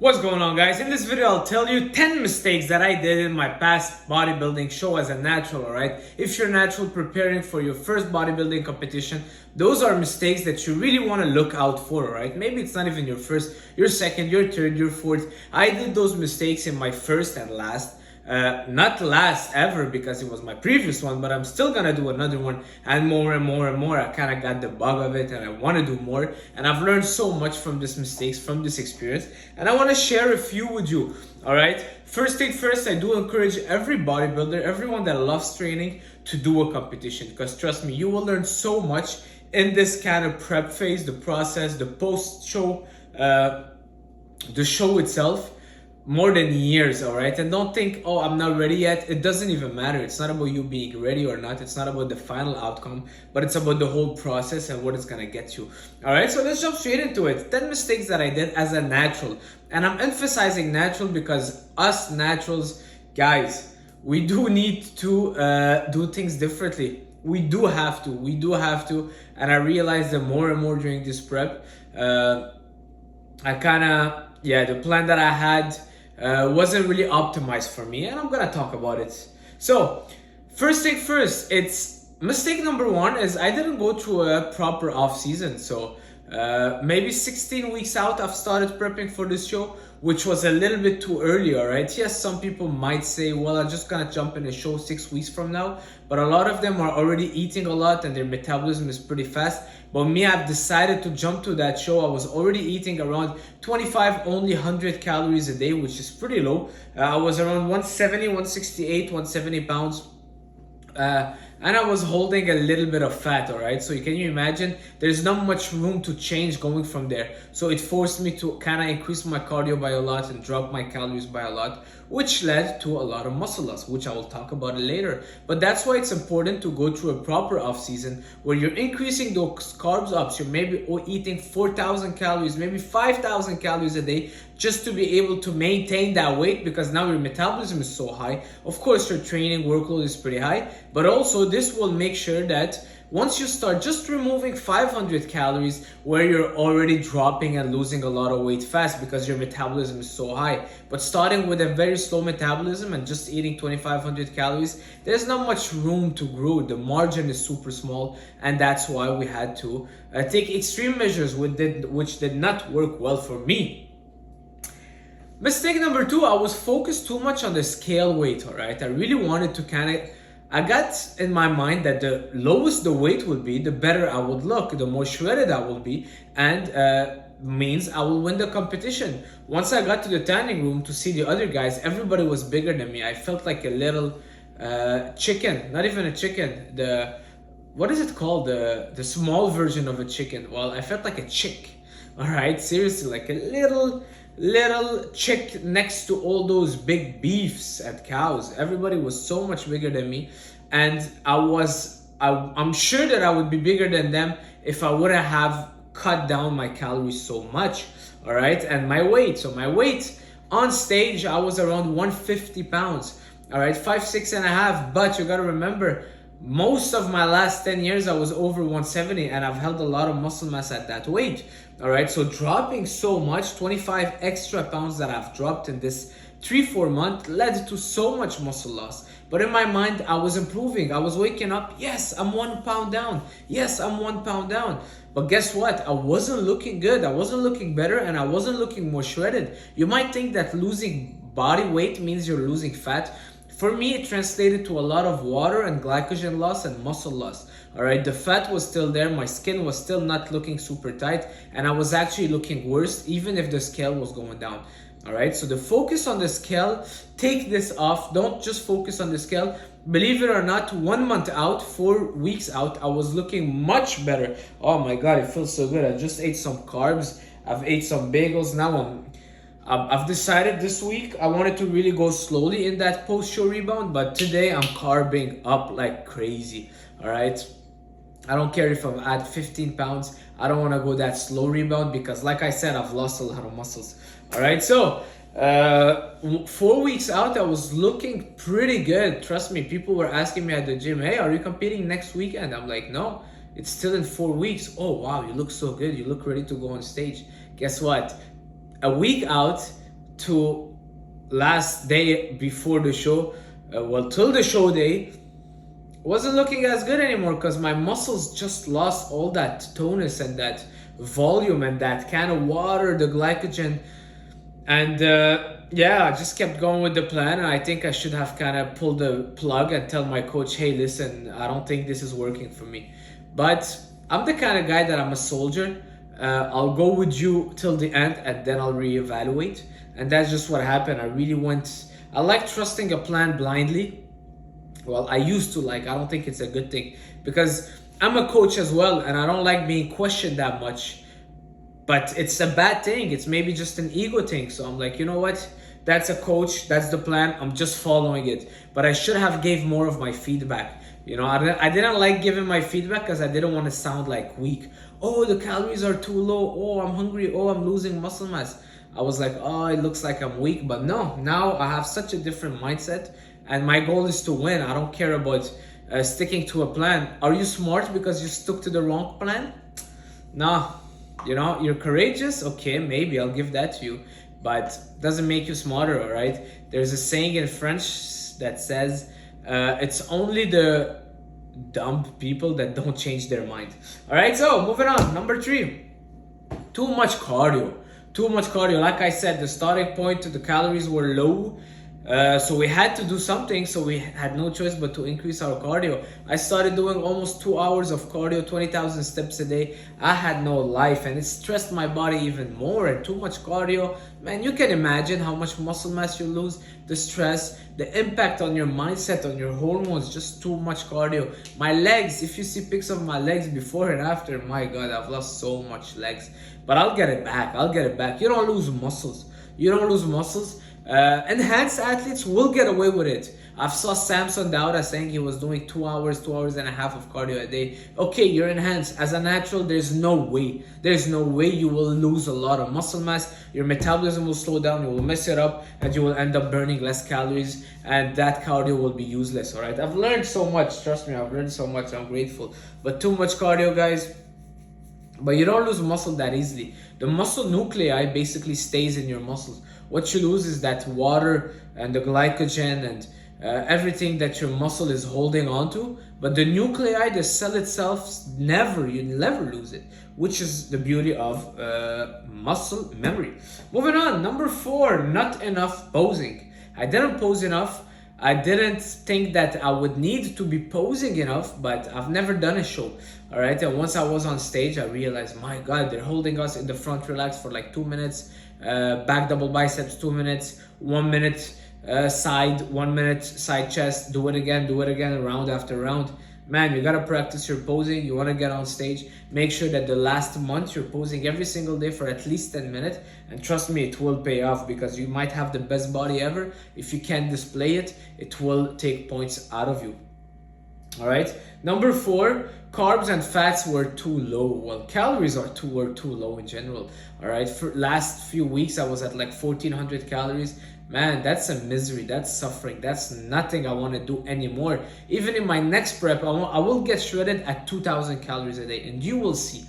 What's going on, guys? In this video I'll tell you 10 mistakes that I did in my past bodybuilding show as a natural. Alright, if you're natural preparing for your first bodybuilding competition, those are mistakes that you really want to look out for. Alright, maybe it's not even your first, your second, your third, your fourth. I did those mistakes in my first and last. Not last ever because it was my previous one, but I'm still gonna do another one and more and more and more. I kind of got the bug of it and I want to do more, and I've learned so much from these mistakes, from this experience, and I want to share a few with you. All right, first thing first, I do encourage every bodybuilder, everyone that loves training, to do a competition, because trust me, you will learn so much in this kind of prep phase, the process, the post show, the show itself, more than years. All right, and don't think, oh, I'm not ready yet. It doesn't even matter. It's not about you being ready or not. It's not about the final outcome, but it's about the whole process and what it's gonna get you. All right, so let's jump straight into it. 10 mistakes that I did as a natural, and I'm emphasizing natural because us naturals, guys, we do need to do things differently. We do have to, and I realized that more and more during this prep. I kind of, the plan that I had wasn't really optimized for me, and I'm gonna talk about it. So, first thing first, it's mistake number one is I didn't go through a proper off season. So maybe 16 weeks out, I've started prepping for this show, which was a little bit too early. All right, yes, some people might say, well, I'm just gonna jump in a show 6 weeks from now, but a lot of them are already eating a lot and their metabolism is pretty fast. But me, I've decided to jump to that show. I was already eating around 25, only 100 calories a day, which is pretty low. I was around 170, 168, 170 pounds. And I was holding a little bit of fat. All right, so can you imagine, there's not much room to change going from there. So it forced me to kind of increase my cardio by a lot and drop my calories by a lot, which led to a lot of muscle loss, which I will talk about later. But that's why it's important to go through a proper off season where you're increasing those carbs up. So you're maybe eating 4,000 calories, maybe 5,000 calories a day, just to be able to maintain that weight, because now your metabolism is so high. Of course, your training workload is pretty high, but also this will make sure that once you start just removing 500 calories, where you're already dropping and losing a lot of weight fast because your metabolism is so high, but starting with a very slow metabolism and just eating 2,500 calories, there's not much room to grow. The margin is super small, and that's why we had to take extreme measures which did not work well for me. Mistake number two, I was focused too much on the scale weight. All right, I really wanted to I got in my mind that the lowest the weight would be, the better I would look, the more shredded I will be, and means I will win the competition. Once I got to the tanning room to see the other guys, everybody was bigger than me. I felt like a little chicken, not even a chicken. What is it called? The small version of a chicken. Well, I felt like a chick. All right, seriously, like a little chick next to all those big beefs and cows. Everybody was so much bigger than me, and I'm sure that I would be bigger than them if I wouldn't have cut down my calories so much. All right, and my weight. So my weight on stage, I was around 150 pounds. All right, 5'6.5", but you gotta remember, most of my last 10 years I was over 170, and I've held a lot of muscle mass at that weight. All right, so dropping so much, 25 extra pounds that I've dropped in this 3-4 months led to so much muscle loss. But in my mind, I was improving. I was waking up, yes, I'm 1 pound down. Yes, I'm 1 pound down. But guess what? I wasn't looking good. I wasn't looking better, and I wasn't looking more shredded. You might think that losing body weight means you're losing fat. For me, it translated to a lot of water and glycogen loss and muscle loss. All right, the fat was still there. My skin was still not looking super tight, and I was actually looking worse, even if the scale was going down. All right, so the focus on the scale, take this off. Don't just focus on the scale. Believe it or not, 1 month out, 4 weeks out, I was looking much better. Oh my God, it feels so good. I just ate some carbs. I've ate some bagels. Now I've decided this week I wanted to really go slowly in that post-show rebound, but today I'm carbing up like crazy. All right, I don't care if I'm at 15 pounds. I don't want to go that slow rebound because, like I said, I've lost a lot of muscles. All right, so 4 weeks out, I was looking pretty good. Trust me, people were asking me at the gym, hey, are you competing next weekend? I'm like, no, it's still in 4 weeks. Oh, wow, you look so good. You look ready to go on stage. Guess what? A week out, to last day before the show, till the show day, wasn't looking as good anymore because my muscles just lost all that tonus and that volume and that kind of water, the glycogen. And yeah, I just kept going with the plan, and I think I should have kind of pulled the plug and tell my coach, hey, listen, I don't think this is working for me. But I'm the kind of guy that I'm a soldier. I'll go with you till the end, and then I'll reevaluate. And that's just what happened. I like trusting a plan blindly. Well, I used to I don't think it's a good thing, because I'm a coach as well, and I don't like being questioned that much. But it's a bad thing. It's maybe just an ego thing. So I'm like, you know what? That's a coach. That's the plan. I'm just following it. But I should have gave more of my feedback. You know, I didn't like giving my feedback because I didn't want to sound like weak. Oh, the calories are too low. Oh, I'm hungry. Oh, I'm losing muscle mass. I was like, oh, it looks like I'm weak. But no, now I have such a different mindset. And my goal is to win. I don't care about sticking to a plan. Are you smart because you stuck to the wrong plan? No. You know, you're courageous. Okay, maybe I'll give that to you. But doesn't make you smarter, all right? There's a saying in French that says, it's only the dumb people that don't change their mind. All right, so moving on. Number 3, too much cardio. Too much cardio. Like I said, the starting point, the calories were low. So we had to do something, so we had no choice but to increase our cardio. I started doing almost 2 hours of cardio, 20,000 steps a day. I had no life, and it stressed my body even more. And too much cardio, man, you can imagine how much muscle mass you lose, the stress, the impact on your mindset, on your hormones, just too much cardio. My legs, if you see pics of my legs before and after, my God, I've lost so much legs. But I'll get it back. You don't lose muscles. Enhanced athletes will get away with it. I've saw Samson Dauda saying he was doing 2 hours and a half of cardio a day. Okay, you're enhanced. As a natural, there's no way you will lose a lot of muscle mass. Your metabolism will slow down, you will mess it up, and you will end up burning less calories, and that cardio will be useless, all right? I've learned so much, trust me, I've learned so much, I'm grateful. But too much cardio, guys. But you don't lose muscle that easily. The muscle nuclei basically stays in your muscles. What you lose is that water and the glycogen and everything that your muscle is holding onto. But the nuclei, the cell itself, you never lose it, which is the beauty of muscle memory. Moving on, number 4, not enough posing. I didn't pose enough. I didn't think that I would need to be posing enough, but I've never done a show. All right, and once I was on stage, I realized, my God, they're holding us in the front relax for like 2 minutes, back double biceps 2 minutes, 1 minute side, 1 minute side chest, do it again, round after round. Man, you gotta practice your posing. You wanna get on stage, make sure that the last month you're posing every single day for at least 10 minutes. And trust me, it will pay off, because you might have the best body ever. If you can't display it, it will take points out of you. All right. Number 4, carbs and fats were too low. Well, calories were too low in general. All right. For last few weeks, I was at like 1,400 calories. Man, that's a misery. That's suffering. That's nothing I want to do anymore. Even in my next prep, I will get shredded at 2,000 calories a day, and you will see.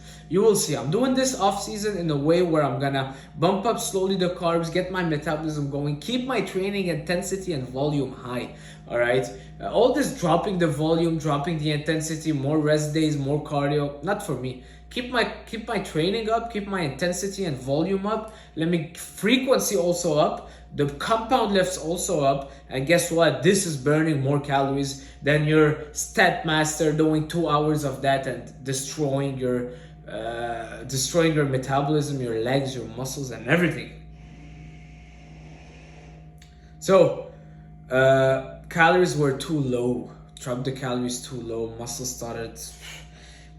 I'm doing this off season in a way where I'm gonna bump up slowly the carbs, get my metabolism going, keep my training intensity and volume high. All right, all this dropping the volume, dropping the intensity, more rest days, more cardio, not for me. Keep my training up, keep my intensity and volume up. Let me frequency also up. The compound lifts also up, and guess what? This is burning more calories than your stat master doing 2 hours of that and destroying your metabolism, your legs, your muscles, and everything. So, calories were too low. Dropped the calories too low.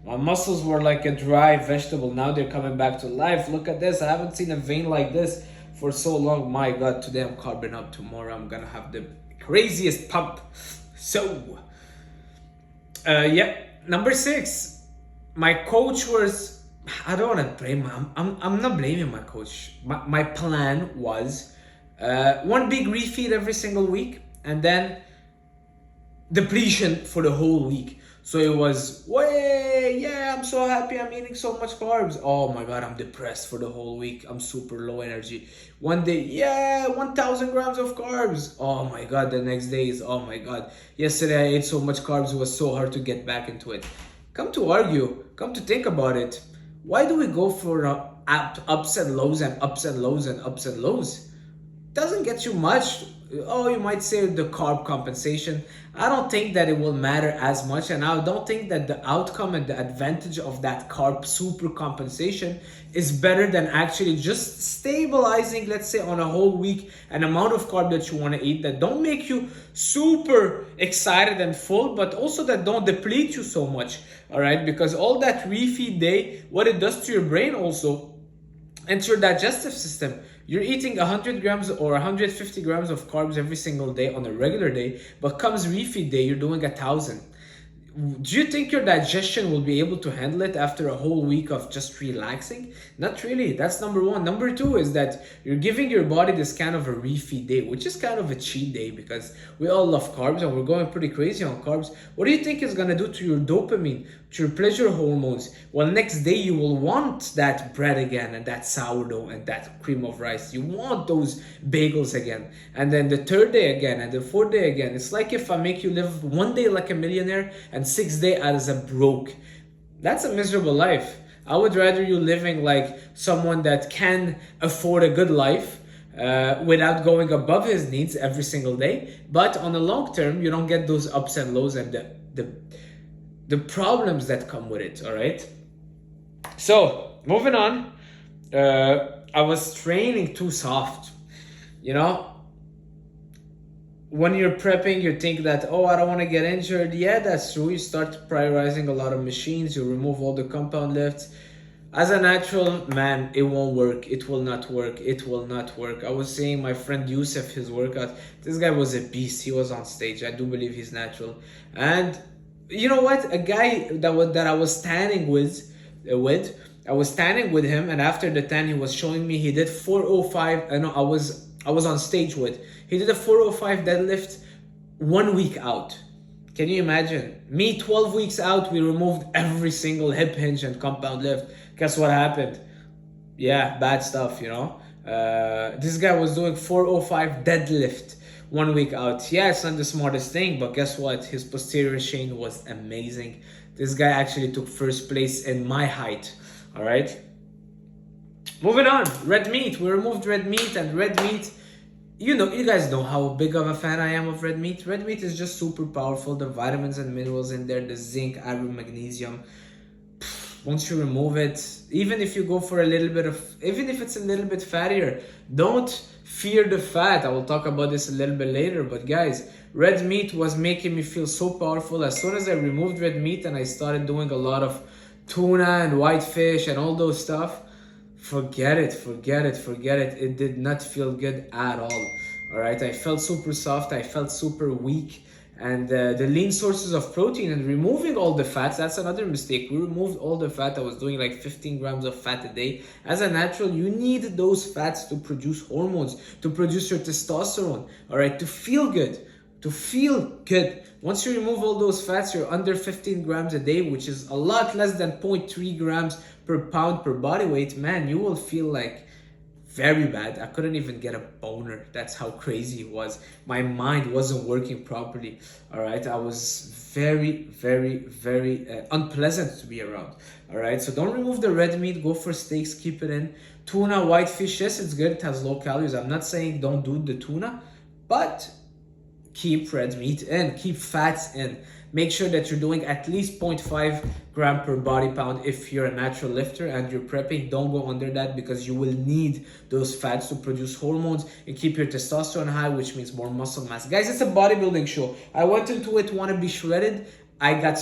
My muscles were like a dry vegetable. Now they're coming back to life. Look at this. I haven't seen a vein like this for so long. My God, today I'm carbing up. Tomorrow I'm gonna have the craziest pump. So, number 6. My coach was, I don't want to blame him. I'm not blaming my coach. My plan was 1 big refeed every single week, and then depletion for the whole week. So it was, way, yeah, I'm so happy I'm eating so much carbs. Oh my God, I'm depressed for the whole week. I'm super low energy. One day, yeah, 1,000 grams of carbs. Oh my God, the next day is, oh my God. Yesterday I ate so much carbs, it was so hard to get back into it. Come to argue, come to think about it. Why do we go for ups and lows and ups and lows and ups and lows? Doesn't get you much. Oh, you might say the carb compensation. I don't think that it will matter as much, and I don't think that the outcome and the advantage of that carb super compensation is better than actually just stabilizing, let's say, on a whole week, an amount of carb that you want to eat that don't make you super excited and full, but also that don't deplete you so much. All right, because all that refeed day, what it does to your brain also, and your digestive system. You're eating 100 grams or 150 grams of carbs every single day on a regular day, but comes refeed day, you're doing 1,000. Do you think your digestion will be able to handle it after a whole week of just relaxing? Not really. That's number one. Number two is that you're giving your body this kind of a refeed day, which is kind of a cheat day because we all love carbs and we're going pretty crazy on carbs. What do you think is going to do to your dopamine, to your pleasure hormones? Well, next day you will want that bread again and that sourdough and that cream of rice. You want those bagels again. And then the third day again and the fourth day again. It's like if I make you live one day like a millionaire and 6 days as a broke. That's a miserable life. I would rather you living like someone that can afford a good life without going above his needs every single day. But on the long term, you don't get those ups and lows and the problems that come with it. All right. So moving on, I was training too soft. You know, when you're prepping, you think that, oh, I don't want to get injured. Yeah, that's true. You start prioritizing a lot of machines. You remove all the compound lifts. As a natural man, it won't work. It will not work. It will not work. I was saying my friend Yusuf, his workout, this guy was a beast. He was on stage. I do believe he's natural. And you know what? A guy that I was standing with, I was standing with him, and after the tan, he was showing me he did 405. I know I was on stage with. He did a 405 deadlift 1 week out. Can you imagine? Me 12 weeks out, we removed every single hip hinge and compound lift. Guess what happened? Yeah, bad stuff, you know. This guy was doing 405 deadlift 1 week out. Yeah, it's not the smartest thing, but guess what? His posterior chain was amazing. This guy actually took first place in my height. All right. Moving on, red meat. We removed red meat, and red meat, you guys know how big of a fan I am of red meat. Red meat is just super powerful. The vitamins and minerals in there, the zinc, iron, magnesium. Once you remove it, even if you go for even if it's a little bit fattier, don't fear the fat. I will talk about this a little bit later, but guys, red meat was making me feel so powerful. As soon as I removed red meat and I started doing a lot of tuna and whitefish and all those stuff, forget it. It did not feel good at all. All right, I felt super soft. I felt super weak. And the lean sources of protein and removing all the fats, that's another mistake. We removed all the fat. I was doing like 15 grams of fat a day. As a natural, you need those fats to produce hormones, to produce your testosterone, all right, to feel good. Once you remove all those fats, you're under 15 grams a day, which is a lot less than 0.3 grams per pound per body weight. Man, you will feel like very bad. I couldn't even get a boner. That's how crazy it was. My mind wasn't working properly. All right, I was very unpleasant to be around. All right, so don't remove the red meat. Go for steaks. Keep it in. Tuna, whitefish, yes, it's good. It has low calories. I'm not saying don't do the tuna, but keep red meat in, keep fats in. Make sure that you're doing at least 0.5 gram per body pound if you're a natural lifter and you're prepping. Don't go under that because you will need those fats to produce hormones and keep your testosterone high, which means more muscle mass. Guys, it's a bodybuilding show. I went into it want to be shredded. I got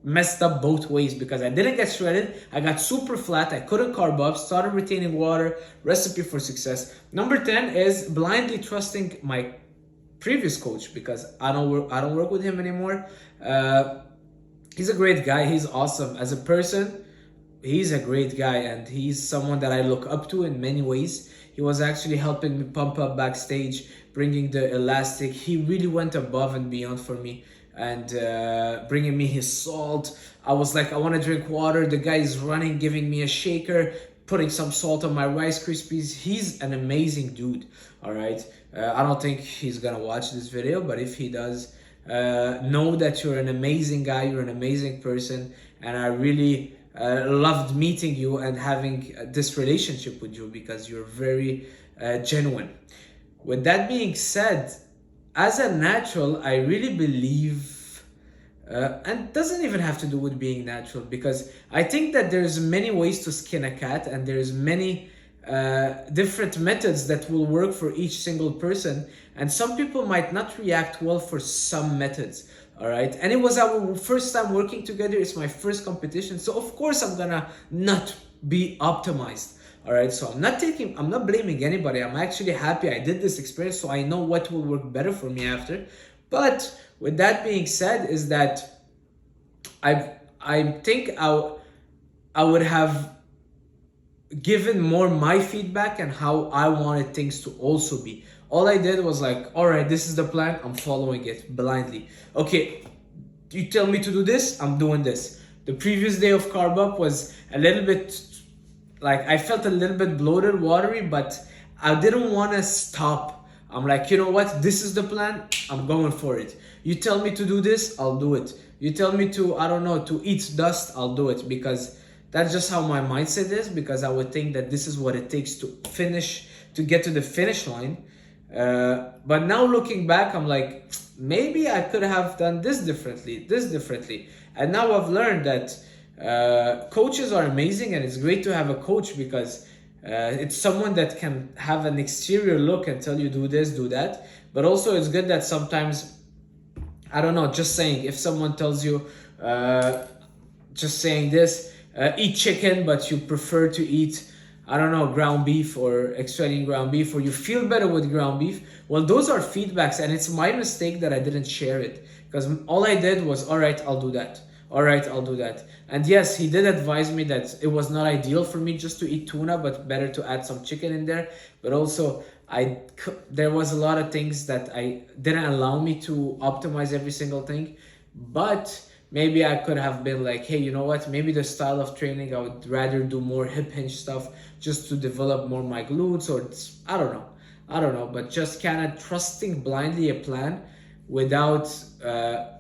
messed up both ways because I didn't get shredded. I got super flat. I couldn't carb up, started retaining water. Recipe for success. Number 10 is blindly trusting my previous coach because I don't work with him anymore. He's a great guy. He's awesome as a person. He's a great guy, and he's someone that I look up to in many ways. He was actually helping me pump up backstage, bringing the elastic. He really went above and beyond for me. and bringing me his salt. I was like, I want to drink water. The guy is running, giving me a shaker, putting some salt on my Rice Krispies. He's an amazing dude, all right? I don't think he's gonna watch this video, but if he does, know that you're an amazing guy, you're an amazing person, and I really loved meeting you and having this relationship with you because you're very genuine. With that being said, as a natural, I really believe, and doesn't even have to do with being natural, because I think that there's many ways to skin a cat, and there's many different methods that will work for each single person, and some people might not react well for some methods. All right, and it was our first time working together. It's my first competition, so of course I'm gonna not be optimized. All right, so I'm not blaming anybody. I'm actually happy I did this experience, so I know what will work better for me after. But with that being said, is that I think I would have given more my feedback and how I wanted things to also be. All I did was like, all right, this is the plan. I'm following it blindly. Okay, you tell me to do this, I'm doing this. The previous day of carb up was a little bit, like, I felt a little bit bloated, watery, but I didn't want to stop. I'm like, you know what? This is the plan. I'm going for it. You tell me to do this, I'll do it. You tell me to, I don't know, to eat dust, I'll do it, because that's just how my mindset is, because I would think that this is what it takes to get to the finish line. But now looking back, I'm like, maybe I could have done this differently. And now I've learned that coaches are amazing, and it's great to have a coach, because it's someone that can have an exterior look and tell you do this, do that. But also it's good that sometimes, I don't know, just saying, if someone tells you, just saying this, eat chicken, but you prefer to eat, I don't know, ground beef or extracting ground beef, or you feel better with ground beef. Well, those are feedbacks, and it's my mistake that I didn't share it, because all I did was, all right, I'll do that. All right, I'll do that. And yes, he did advise me that it was not ideal for me just to eat tuna, but better to add some chicken in there. But also, there was a lot of things that I didn't allow me to optimize every single thing. But maybe I could have been like, hey, you know what? Maybe the style of training, I would rather do more hip hinge stuff just to develop more my glutes, or I don't know. But just kind of trusting blindly a plan without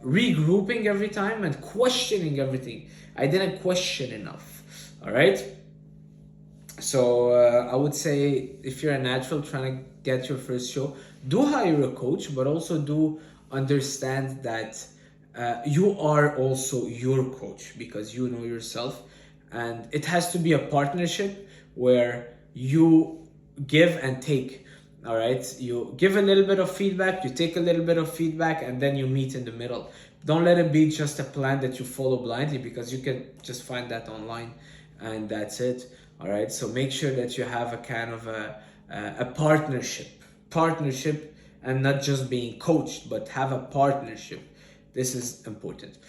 regrouping every time and questioning everything. I didn't question enough. All right. So I would say, if you're a natural trying to get your first show, do hire a coach, but also do understand that you are also your coach, because you know yourself, and it has to be a partnership where you give and take. All right, you give a little bit of feedback, you take a little bit of feedback, and then you meet in the middle. Don't let it be just a plan that you follow blindly, because you can just find that online and that's it. All right, so make sure that you have a kind of a partnership, and not just being coached, but have a partnership. This is important.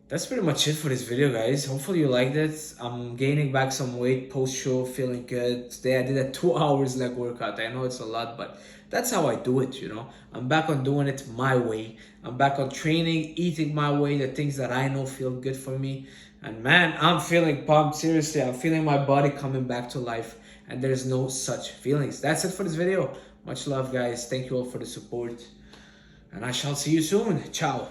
That's pretty much it for this video, guys. Hopefully you liked it. I'm gaining back some weight post-show, feeling good. Today I did a 2 hours leg workout. I know it's a lot, but that's how I do it, you know. I'm back on doing it my way. I'm back on training, eating my way, the things that I know feel good for me. And man, I'm feeling pumped. Seriously, I'm feeling my body coming back to life, and there's no such feelings. That's it for this video. Much love, guys. Thank you all for the support, and I shall see you soon. Ciao.